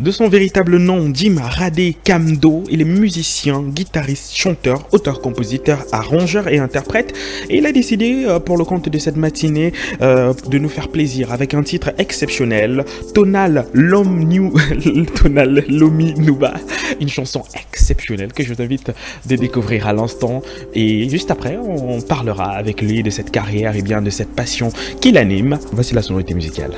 De son véritable nom, Dim Radé Kamdo, il est musicien, guitariste, chanteur, auteur-compositeur, arrangeur et interprète. Et il a décidé, pour le compte de cette matinée, de nous faire plaisir avec un titre exceptionnel, Tonal Lomi Nuba, une chanson exceptionnelle que je t'invite de découvrir à l'instant. Et juste après, on parlera avec lui de cette carrière et bien de cette passion qui l'anime. Voici la sonorité musicale.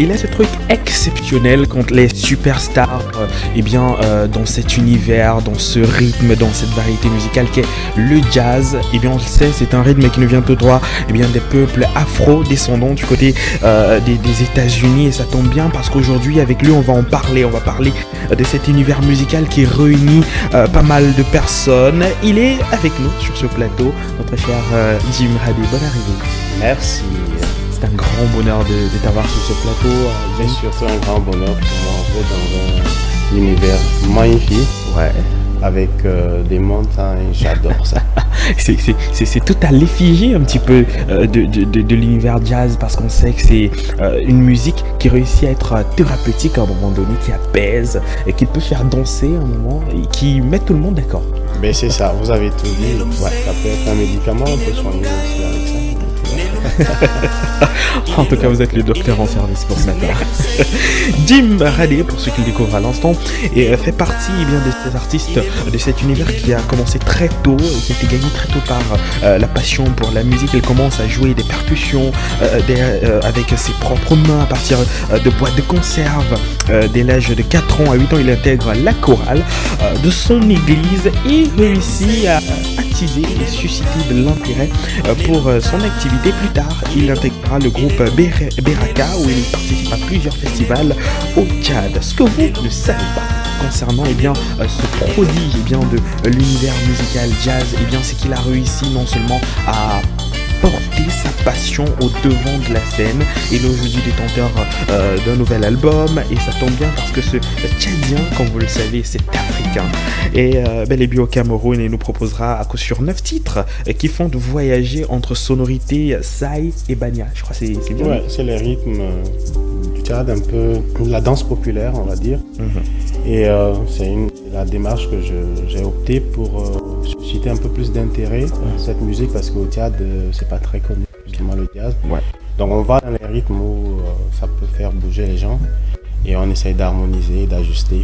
il a ce truc exceptionnel quand les superstars, dans cet univers, dans ce rythme, dans cette variété musicale qu'est le jazz, on le sait, c'est un rythme qui nous vient tout droit, des peuples afro-descendants du côté des États-Unis, et ça tombe bien parce qu'aujourd'hui, avec lui, on va parler de cet univers musical qui réunit pas mal de personnes. Il est avec nous sur ce plateau, notre cher Jim Radé. Bonne arrivée. Merci. C'est un grand bonheur de t'avoir sur ce plateau. C'est surtout un grand bonheur pour moi, en fait, dans un univers magnifique. Ouais. Avec des montagnes, j'adore ça. c'est tout à l'effigie un petit peu de l'univers jazz, parce qu'on sait que c'est une musique qui réussit à être thérapeutique à un moment donné, qui apaise et qui peut faire danser à un moment et qui met tout le monde d'accord. Mais c'est ça, vous avez tout dit. Ouais, ça peut être un médicament, on peut soigner aussi avec ça. En tout cas, vous êtes le docteur en service pour ce matin. Jim Radé, pour ceux qui le découvrent à l'instant, fait partie de ces artistes de cet univers qui a commencé très tôt, qui a été gagné très tôt par la passion pour la musique. Il commence à jouer des percussions avec ses propres mains à partir de boîtes de conserve. Dès l'âge de 4 ans à 8 ans, il intègre la chorale de son église et réussit à attiser et susciter de l'intérêt pour son activité. Plus tard, il intégrera le groupe Beraka, où il participe à plusieurs festivals au Tchad. Ce que vous ne savez pas concernant ce prodige de l'univers musical jazz, c'est qu'il a réussi non seulement à porter sa passion au devant de la scène. Il est aujourd'hui détenteur d'un nouvel album, et ça tombe bien parce que ce Tchadien, comme vous le savez, c'est africain. Et bel et bien au Cameroun, il nous proposera à coup sûr 9 titres qui font voyager entre sonorités Saï et Bania. Je crois que c'est bien. Ouais, c'est les rythmes du Tchad, un peu la danse populaire, on va dire. Et c'est la démarche que j'ai opté pour susciter un peu plus d'intérêt à cette musique, parce qu'au Tchad, c'est pas très connu, justement, le jazz. Ouais. Donc on va dans les rythmes où ça peut faire bouger les gens, et on essaye d'harmoniser, d'ajuster.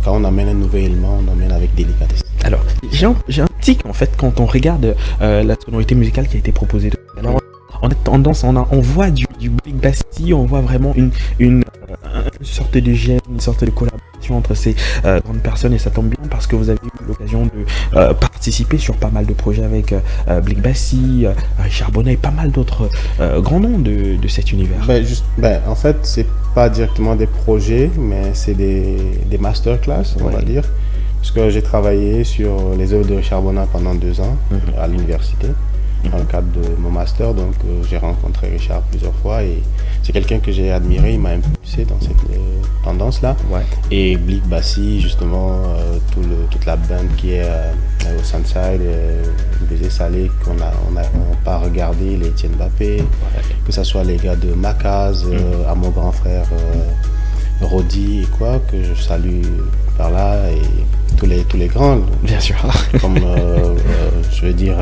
Quand on amène un nouvel élément, on amène avec délicatesse. Alors, j'ai un tic en fait quand on regarde la sonorité musicale qui a été proposée. Alors, on a tendance, on voit du Big Basti, on voit vraiment une sorte de gêne, une sorte de collaboration entre ces grandes personnes, et ça tombe bien parce que vous avez eu l'occasion de participer sur pas mal de projets avec Big Basti, Richard Bonnet et pas mal d'autres grands noms de cet univers. En fait, c'est pas directement des projets, mais c'est des masterclass, on va dire, parce que j'ai travaillé sur les œuvres de Richard Bonnet pendant 2 ans à l'université. Dans le cadre de mon master, donc j'ai rencontré Richard plusieurs fois, et c'est quelqu'un que j'ai admiré, il m'a impulsé dans cette tendance-là. Ouais. Et Big Basti, justement, toute la bande qui est au Sunside, Baiser Salé, qu'on n'a pas regardé, les Etienne Mbappé, que ce soit les gars de Macaz, à mon grand frère Rodi, que je salue par là, et tous les grands. Bien sûr. Comme, je veux dire...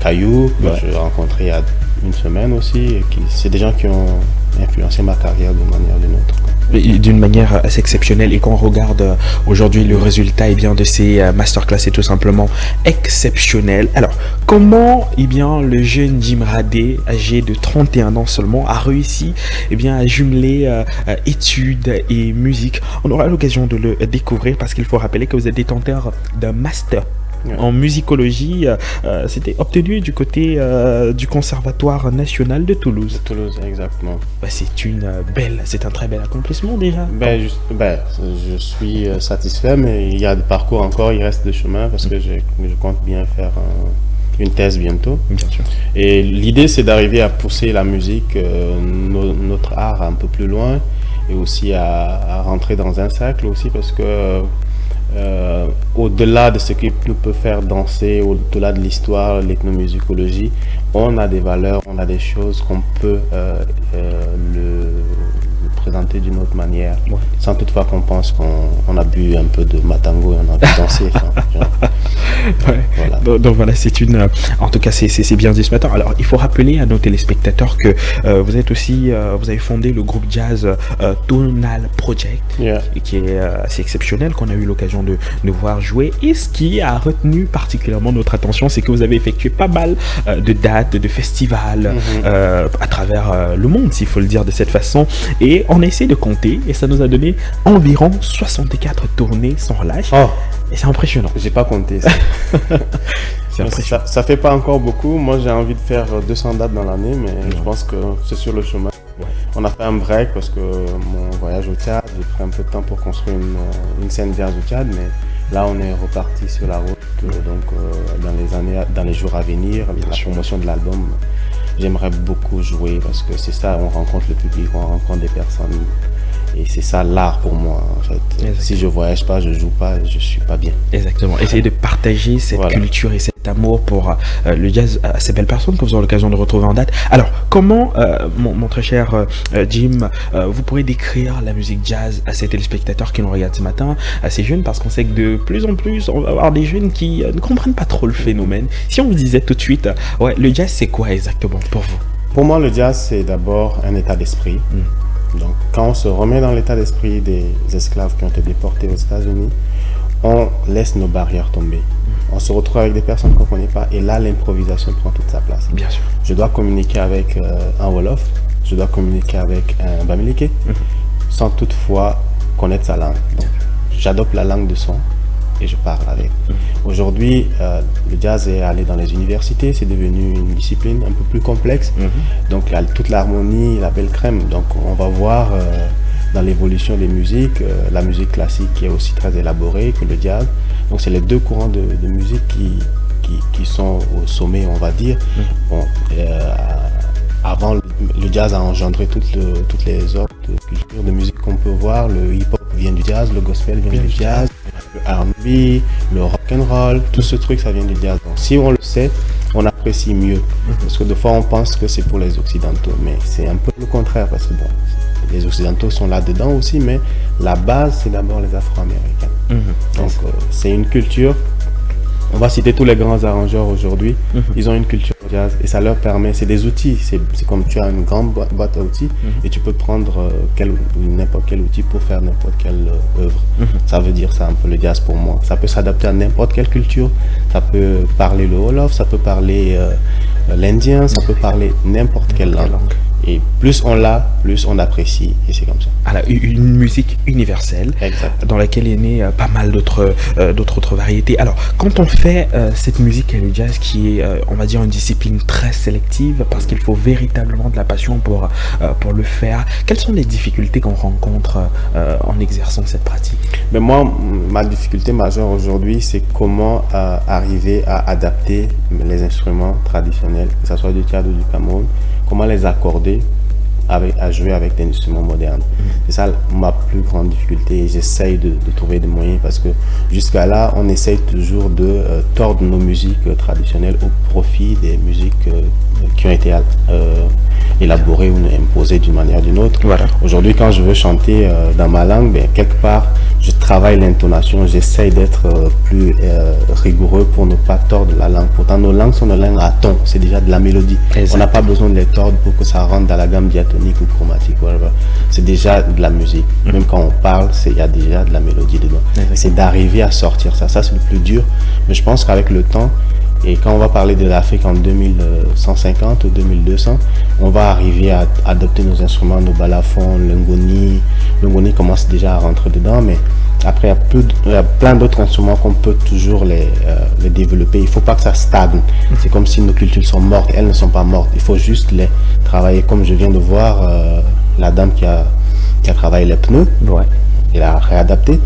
Caillou, que j'ai rencontré il y a une semaine aussi, et c'est des gens qui ont influencé ma carrière d'une manière ou d'une autre. D'une manière assez exceptionnelle, et quand on regarde aujourd'hui le résultat de ces masterclass, c'est tout simplement exceptionnel. Alors, comment le jeune Jim Radé, âgé de 31 ans seulement, a réussi à jumeler études et musique? On aura l'occasion de le découvrir, parce qu'il faut rappeler que vous êtes détenteur d'un master en musicologie. C'était obtenu du côté du Conservatoire national de Toulouse. De Toulouse, exactement. C'est un très bel accomplissement déjà. Je suis satisfait, mais il y a des parcours encore, il reste des chemins, parce que je compte bien faire une thèse bientôt. Bien sûr. Et l'idée, c'est d'arriver à pousser la musique, notre art, un peu plus loin, et aussi à rentrer dans un cercle aussi, parce que au-delà de ce qui nous peut faire danser, au-delà de l'histoire, l'ethnomusicologie, on a des valeurs, on a des choses qu'on peut le présenter d'une autre manière, sans toutefois qu'on pense qu'on a bu un peu de matango et on a envie de danser. Voilà. Donc voilà, c'est une... en tout cas, c'est bien dit ce matin. Alors, il faut rappeler à nos téléspectateurs que vous êtes aussi... vous avez fondé le groupe jazz Tonal Project, qui est assez exceptionnel, qu'on a eu l'occasion de voir jouer. Et ce qui a retenu particulièrement notre attention, c'est que vous avez effectué pas mal de dates, de festivals à travers le monde, s'il faut le dire de cette façon. Et on a essayé de compter et ça nous a donné environ 64 tournées sans relâche. Et c'est impressionnant. J'ai pas compté ça. C'est impressionnant. Ça fait pas encore beaucoup. Moi, j'ai envie de faire 200 dates dans l'année, mais je pense que c'est sur le chemin. On a fait un break parce que mon voyage au Tchad, j'ai pris un peu de temps pour construire une scène jazz au Tchad, mais là on est reparti sur la route. Donc dans les jours à venir, la promotion de l'album, j'aimerais beaucoup jouer parce que c'est ça, on rencontre le public, on rencontre des personnes. Et c'est ça l'art pour moi en fait. Exactement. Si je voyage pas, je joue pas, je suis pas bien. Exactement. Essayer de partager cette culture et cet amour pour le jazz à ces belles personnes que vous aurez l'occasion de retrouver en date. Alors, comment, mon très cher Jim, vous pourrez décrire la musique jazz à ces téléspectateurs qui nous regardent ce matin, à ces jeunes, parce qu'on sait que de plus en plus, on va avoir des jeunes qui ne comprennent pas trop le phénomène. Si on vous disait tout de suite, le jazz c'est quoi exactement pour vous? Pour moi, le jazz c'est d'abord un état d'esprit. Donc, quand on se remet dans l'état d'esprit des esclaves qui ont été déportés aux États-Unis, on laisse nos barrières tomber. On se retrouve avec des personnes qu'on ne connaît pas et là, l'improvisation prend toute sa place. Bien sûr. Je dois communiquer avec un Wolof, je dois communiquer avec un Bamileke, sans toutefois connaître sa langue. Donc, j'adopte la langue de son et je parle avec. Aujourd'hui, le jazz est allé dans les universités, c'est devenu une discipline un peu plus complexe. Donc toute l'harmonie, la belle crème. Donc on va voir dans l'évolution des musiques, la musique classique qui est aussi très élaborée que le jazz. Donc c'est les deux courants de musique qui sont au sommet, on va dire. Bon, avant, le jazz a engendré toutes les autres cultures de musique qu'on peut voir. Le hip-hop vient du jazz, le gospel vient du jazz, le R&B, le rock'n'roll, tout ce truc, ça vient du jazz. Donc si on le sait, on apprécie mieux. Parce que des fois, on pense que c'est pour les Occidentaux, mais c'est un peu le contraire. Parce que bon, les Occidentaux sont là-dedans aussi, mais la base, c'est d'abord les Afro-Américains. Donc c'est une culture. On va citer tous les grands arrangeurs aujourd'hui. Ils ont une culture jazz et ça leur permet, c'est des outils. C'est comme tu as une grande boîte à outils et tu peux prendre n'importe quel outil pour faire n'importe quelle œuvre. Ça veut dire ça un peu le jazz pour moi. Ça peut s'adapter à n'importe quelle culture. Ça peut parler le Wolof, ça peut parler l'indien, ça peut parler n'importe quelle langue. Et plus on l'a, plus on apprécie, et c'est comme ça. Alors, une musique universelle, dans laquelle est né pas mal d'autres variétés. Alors, quand on fait cette musique et le jazz qui est, on va dire, une discipline très sélective, parce qu'il faut véritablement de la passion pour le faire, quelles sont les difficultés qu'on rencontre en exerçant cette pratique? Mais moi, ma difficulté majeure aujourd'hui, c'est comment arriver à adapter les instruments traditionnels, que ce soit du Tchad ou du Cameroun, comment les accorder à jouer avec des instruments modernes. C'est ça ma plus grande difficulté et j'essaye de trouver des moyens parce que jusqu'à là, on essaye toujours de tordre nos musiques traditionnelles au profit des musiques qui ont été élaborées ou imposées d'une manière ou d'une autre. Aujourd'hui, quand je veux chanter dans ma langue, quelque part, je travaille l'intonation, j'essaye d'être plus rigoureux pour ne pas tordre la langue. Pourtant, nos langues sont des langues à ton, c'est déjà de la mélodie. On n'a pas besoin de les tordre pour que ça rentre dans la gamme diatonique ou chromatique. C'est déjà de la musique. Même quand on parle, il y a déjà de la mélodie dedans. C'est d'arriver à sortir ça. Ça, c'est le plus dur. Mais je pense qu'avec le temps, et quand on va parler de l'Afrique en 2150 ou 2200, on va arriver à adopter nos instruments, nos balafons, l'ngoni. L'ngoni commence déjà à rentrer dedans, mais après, il y a plein d'autres instruments qu'on peut toujours les développer. Il ne faut pas que ça stagne. C'est comme si nos cultures sont mortes. Elles ne sont pas mortes. Il faut juste les travailler. Comme je viens de voir la dame qui a travaillé les pneus, elle a réadapté.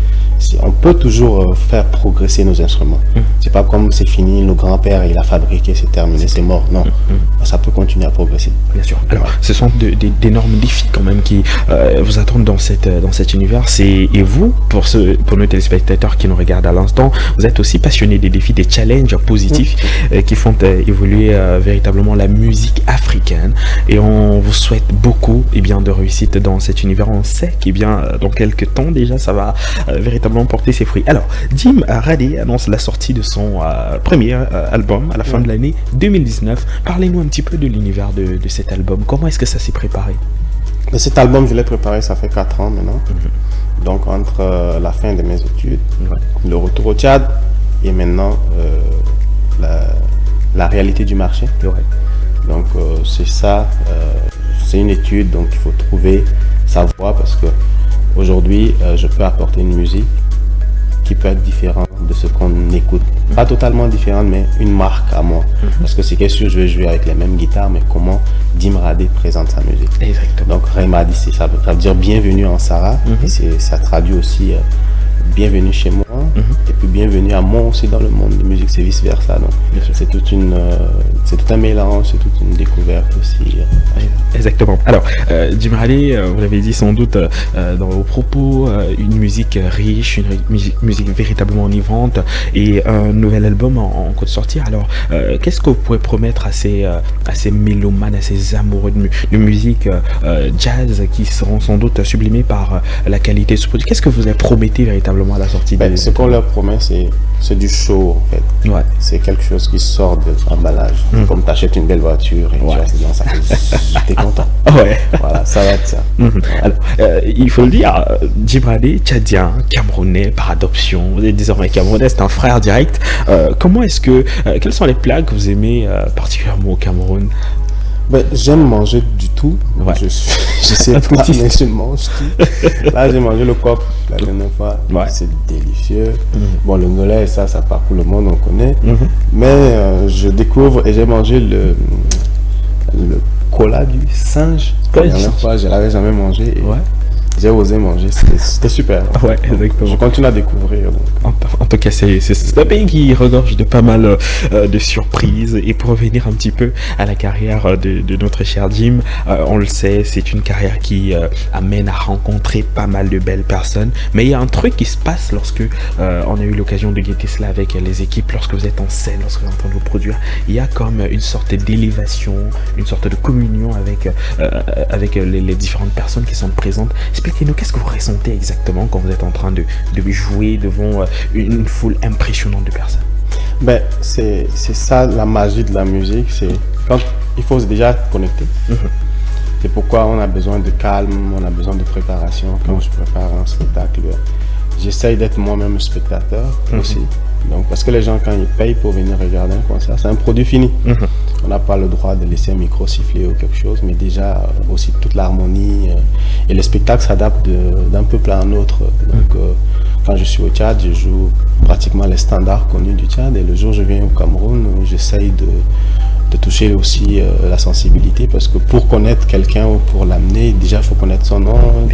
On peut toujours faire progresser nos instruments. C'est pas comme c'est fini, le grand-père il a fabriqué, c'est terminé, c'est mort. Non. ça peut continuer à progresser. Bien sûr. Alors, ce sont d'énormes défis quand même qui vous attendent dans cet univers. Et vous, pour nos téléspectateurs qui nous regardent à l'instant, vous êtes aussi passionnés des défis, des challenges positifs qui font évoluer véritablement la musique africaine. Et on vous souhaite beaucoup de réussite dans cet univers. On sait dans quelques temps déjà, ça va véritablement porter ses fruits. Alors, Jim Radé annonce la sortie de son premier album à la fin de l'année 2019. Parlez-nous un petit peu de l'univers de cet album. Comment est-ce que ça s'est préparé? Cet album, je l'ai préparé, ça fait 4 ans maintenant. Donc, entre la fin de mes études, le retour au Tchad et maintenant la réalité du marché. Donc, c'est ça. C'est une étude, donc il faut trouver sa voie parce que aujourd'hui, je peux apporter une musique qui peut être différente de ce qu'on écoute. Pas totalement différente, mais une marque à moi. Parce que c'est question, je vais jouer avec les mêmes guitares, mais comment Jim Radé présente sa musique. Exactement. Donc Raymadi, ça veut dire bienvenue en Sarah. Et ça traduit aussi bienvenue chez moi. Et puis bienvenue à moi aussi dans le monde de musique, c'est vice versa. Donc c'est tout un mélange, c'est toute une découverte aussi. Exactement. Alors, Jim Radé, vous l'avez dit sans doute dans vos propos, une musique riche, une musique véritablement enivrante et un nouvel album en cours de sortir. Alors, qu'est-ce que vous pouvez promettre à ces mélomanes, à ces amoureux de musique jazz qui seront sans doute sublimés par la qualité de ce produit? Qu'est-ce que vous promettez véritablement à la sortie? Ce qu'on leur promet, c'est du show en fait. C'est quelque chose qui sort de l'emballage. Comme tu achètes une belle voiture et tu restes dedans, ça fait t'es content. Voilà, ça va être ça. Alors, il faut le dire, Jim Radé, tchadien, camerounais par adoption, vous êtes désormais camerounais, c'est un frère direct. Comment est-ce que, quels sont les plats que vous aimez particulièrement au Cameroun? J'aime manger du tout. Je sais pas, mais je mange tout. Là, j'ai mangé le coq la dernière fois. C'est délicieux. Bon, le nolais, ça parcourt le monde, on connaît. Mais je découvre et j'ai mangé le cola du singe. La dernière fois, je l'avais jamais mangé. J'ai osé manger, c'était super. Exactement. Je continue à découvrir. En tout cas, c'est un pays qui regorge de pas mal de surprises. Et pour revenir un petit peu à la carrière de notre cher Jim, on le sait, c'est une carrière qui amène à rencontrer pas mal de belles personnes. Mais il y a un truc qui se passe lorsque on a eu l'occasion de guetter cela avec les équipes, lorsque vous êtes en scène, lorsque vous êtes en train de vous produire. Il y a comme une sorte d'élévation, une sorte de communion avec les différentes personnes qui sont présentes. Expliquez-nous, qu'est-ce que vous ressentez exactement quand vous êtes en train de jouer devant une foule impressionnante de personnes? C'est ça la magie de la musique, c'est quand il faut déjà connecter. C'est pourquoi on a besoin de calme, on a besoin de préparation. Quand je prépare un spectacle, j'essaye d'être moi-même spectateur aussi. Donc, parce que les gens, quand ils payent pour venir regarder un concert, c'est un produit fini. On n'a pas le droit de laisser un micro siffler ou quelque chose, mais déjà aussi toute l'harmonie. Et le spectacle s'adapte d'un peuple à un autre. Donc, quand je suis au Tchad, je joue pratiquement les standards connus du Tchad. Et le jour où je viens au Cameroun, j'essaye de toucher aussi la sensibilité, parce que pour connaître quelqu'un ou pour l'amener, déjà il faut connaître son nom, donc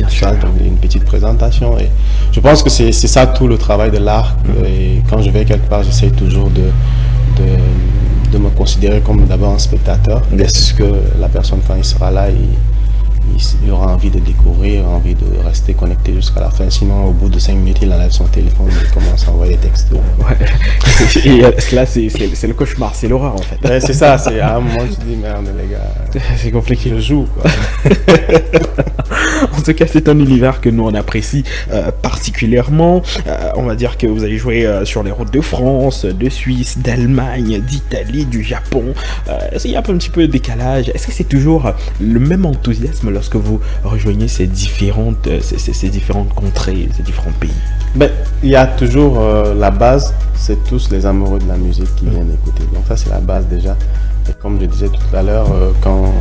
une petite présentation. Et je pense que c'est ça tout le travail de l'art. Et quand je vais quelque part, j'essaye toujours de me considérer comme d'abord un spectateur. Est-ce que la personne, quand il sera là, il aura envie de découvrir, envie de rester connecté jusqu'à la fin. Sinon, au bout de 5 minutes, il enlève son téléphone et il commence à envoyer des textos. Et là, c'est le cauchemar, c'est l'horreur en fait. C'est ça, c'est à un moment, je dis merde les gars. C'est compliqué. Je joue quoi. En tout cas, c'est un univers que nous on apprécie particulièrement. On va dire que vous avez joué sur les routes de France, de Suisse, d'Allemagne, d'Italie, du Japon. Il y a un petit peu de décalage. Est-ce que c'est toujours le même enthousiasme lorsque vous rejoignez ces différentes contrées, ces différents pays? Il y a toujours la base, c'est tous les amoureux de la musique qui viennent écouter. Donc ça, c'est la base déjà. Et comme je disais tout à l'heure, quand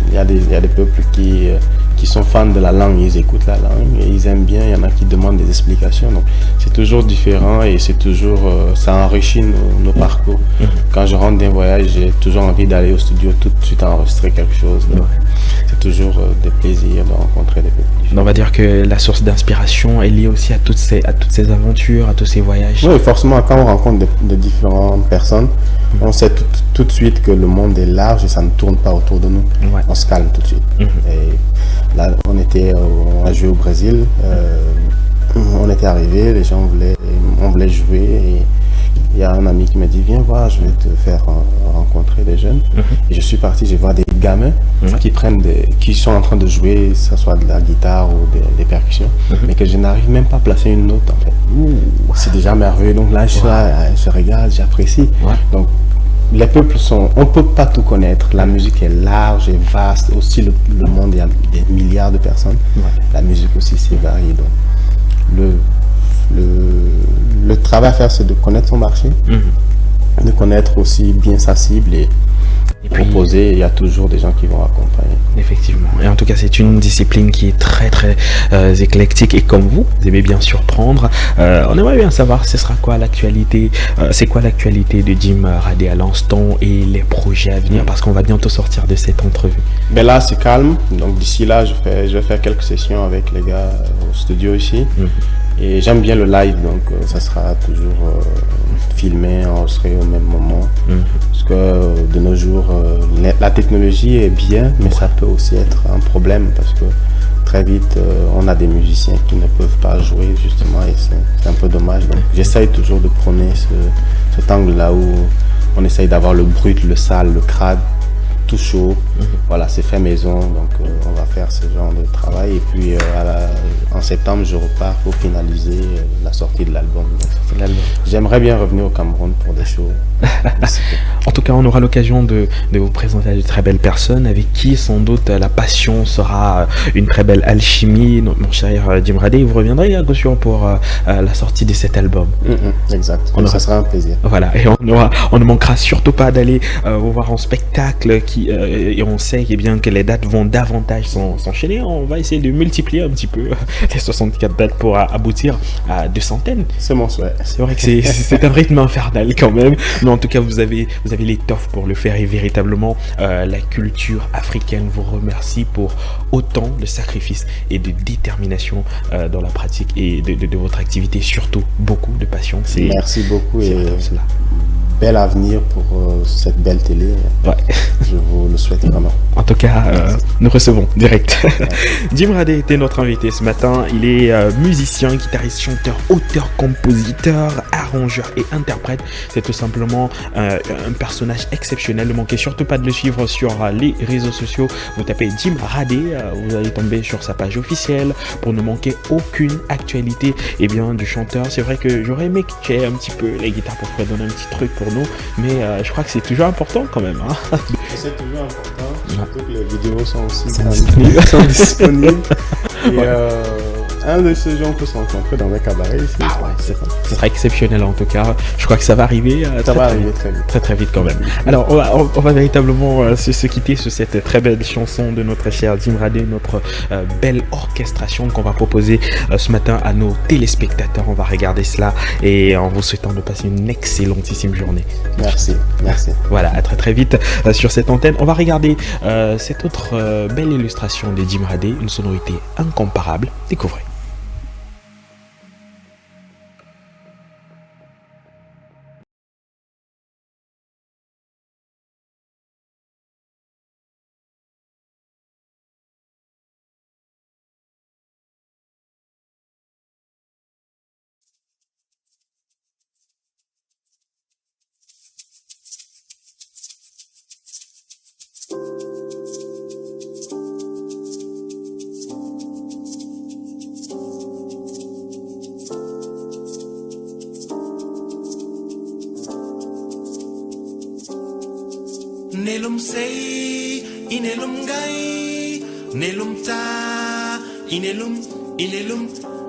il y a des peuples qui qui sont fans de la langue, ils écoutent la langue et ils aiment bien. Il y en a qui demandent des explications. Donc c'est toujours différent et c'est toujours, ça enrichit nos parcours. Quand je rentre d'un voyage, j'ai toujours envie d'aller au studio tout de suite enregistrer quelque chose. Donc, c'est toujours des plaisirs de rencontrer des peuples différents. On va dire que la source d'inspiration est liée aussi à toutes ces aventures, à tous ces voyages. Oui, forcément, quand on rencontre de différentes personnes, on sait tout de suite que le monde est large et ça ne tourne pas autour de nous. Ouais. On se calme tout de suite. Et là, on a joué au Brésil. On était arrivé, les gens voulaient jouer. Et il y a un ami qui m'a dit, viens voir, je vais te faire rencontrer des jeunes. Et je suis parti, je vais voir des gamins qui sont en train de jouer, que ce soit de la guitare ou des percussions, mais que je n'arrive même pas à placer une note en fait. C'est déjà merveilleux. Donc là, je regarde, j'apprécie. Donc les peuples on ne peut pas tout connaître. La musique est large et vaste. Aussi, le monde, il y a des milliards de personnes. La musique aussi, c'est varié. Donc, le travail à faire, c'est de connaître son marché, de connaître aussi bien sa cible et proposer. Il y a toujours des gens qui vont accompagner. Effectivement. Et en tout cas, c'est une discipline qui est très très éclectique et comme vous aimez bien surprendre. On aimerait bien savoir ce sera quoi l'actualité, c'est quoi l'actualité de Jim Radé à l'instant et les projets à venir parce qu'on va bientôt sortir de cette entrevue. Ben là, c'est calme. Donc d'ici là, je vais faire quelques sessions avec les gars au studio ici. Et j'aime bien le live, donc ça sera toujours filmé, enregistré au même moment. Parce que de nos jours, la technologie est bien, mais ça peut aussi être un problème parce que très vite, on a des musiciens qui ne peuvent pas jouer justement et c'est un peu dommage. Donc j'essaye toujours de prôner cet angle-là où on essaye d'avoir le brut, le sale, le crade, tout chaud. Voilà, c'est fait maison, donc on va faire ce genre de travail. Et puis en septembre, je repars pour finaliser la sortie de l'album. J'aimerais bien revenir au Cameroun pour des shows. En tout cas, on aura l'occasion de vous présenter à de très belles personnes avec qui sans doute la passion sera une très belle alchimie. Mon cher Jim Radé, vous reviendrez à Gossuon pour la sortie de cet album. Exact, ça sera un plaisir. Voilà, et on ne manquera surtout pas d'aller vous voir en spectacle et on sait bien que les dates vont davantage s'enchaîner. On va essayer de multiplier un petit peu les 64 dates pour aboutir à 200. C'est mon souhait. C'est vrai que c'est un rythme infernal quand même, mais en tout cas vous avez l'étoffe pour le faire et véritablement la culture africaine vous remercie pour autant de sacrifices et de détermination dans la pratique et de votre activité, surtout beaucoup de passion. Merci beaucoup et bel avenir pour cette belle télé. Je vous le souhaite vraiment. En tout cas, nous recevons direct. Jim Radé était notre invité ce matin. Il est musicien, guitariste, chanteur, auteur, compositeur, arrangeur et interprète. C'est tout simplement un personnage exceptionnel. Ne manquez surtout pas de le suivre sur les réseaux sociaux. Vous tapez Jim Radé, vous allez tomber sur sa page officielle pour ne manquer aucune actualité du chanteur. C'est vrai que j'aurais aimé que tu aies un petit peu les guitares pour donner un petit truc pour nous, mais je crois que c'est toujours important quand même. C'est toujours important, surtout que les vidéos sont aussi disponibles. Et un de ces gens peut se rencontrer dans un cabaret ici. Ce sera exceptionnel en tout cas. Je crois que ça va arriver. Très vite quand même. Alors on va véritablement se quitter sur cette très belle chanson de notre cher Jim Radé, notre belle orchestration qu'on va proposer ce matin à nos téléspectateurs. On va regarder cela et en vous souhaitant de passer une excellentissime journée. Merci. Voilà, à très vite sur cette antenne. On va regarder cette autre belle illustration de Jim Radé, une sonorité incomparable. Découvrez. Nelum sei, inelum gai, nelum ta, inelum,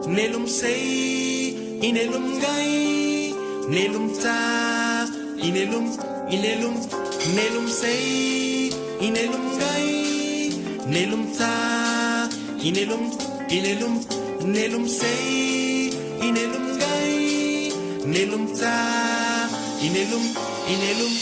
nelum sei, inelum gai, nelum ta, inelum, nelum sei, inelum gai, nelum ta, inelum, inelum, nelum sei, inelum gai, nelum ta, inelum, inelum.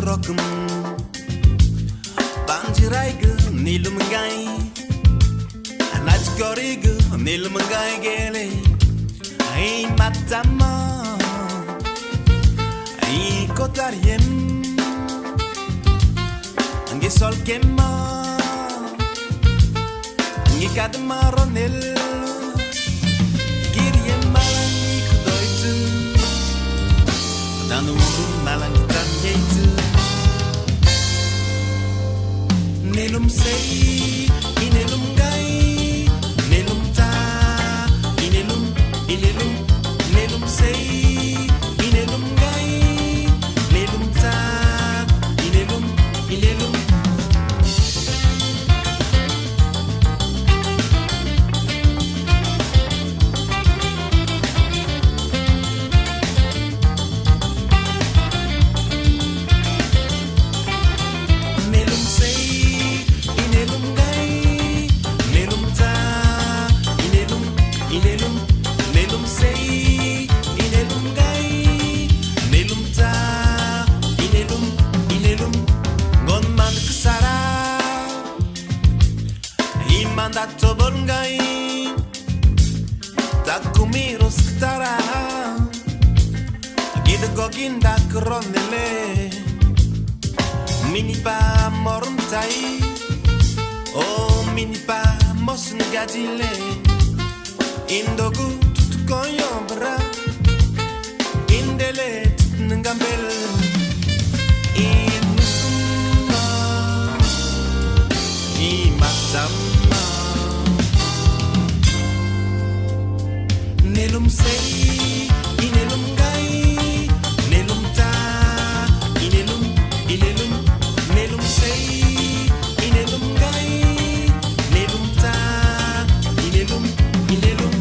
Rokum Banjiraigu Nilumangai Anachgorigu Nilumangai Gele Ai Matama Ai Kotarien Angi Solkema Angi Kadamaronel Girien Malangi Kudoitu Danuru Malangi Tanjaitu Nelum sei, inelum gai, nelum ta, inelum, inelum, nelum sei, inelum gai, nelum ta, inelum, inelum. Mandato bongai Takumi rostara Gida goginda kronele Mini pa moruntai Oh mini pa mosun gadile Indogu tutukoyo bra Indele tutnengambel Inusuma Imatam Nelum sei, inelum gai, nelum ta, inelum, inelum, nelum sei, inelum gai, nelum ta, inelum, inelum.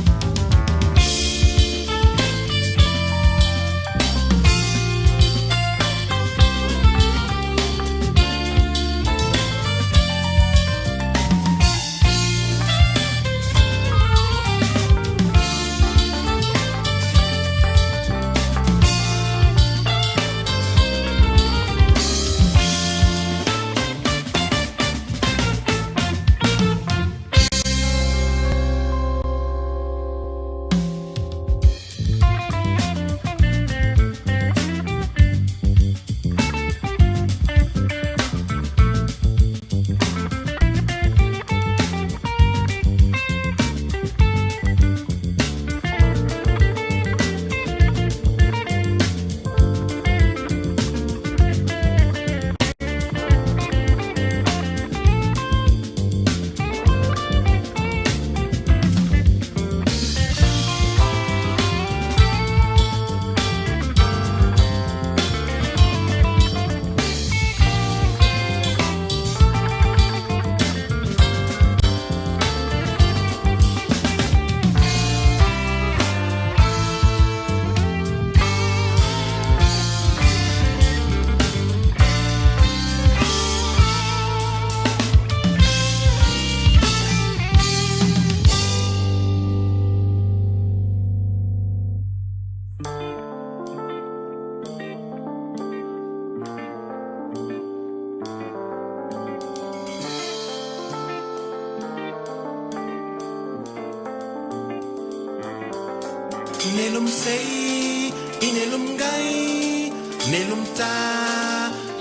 Nelum sei, inelum gai, nelum ta,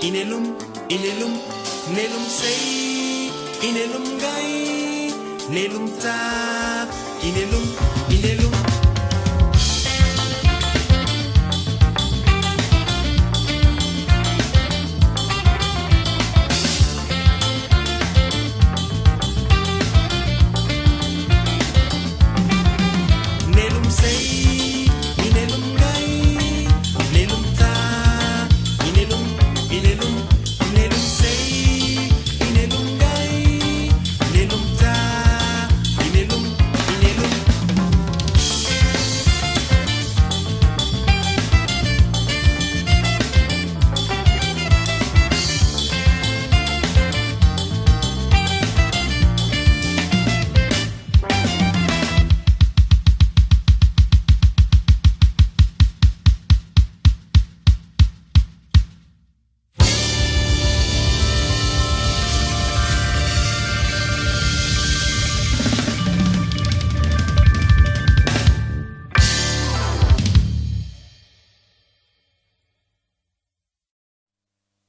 inelum, inelum, nelum sei, inelum gai, nelum ta, inelum, inelum.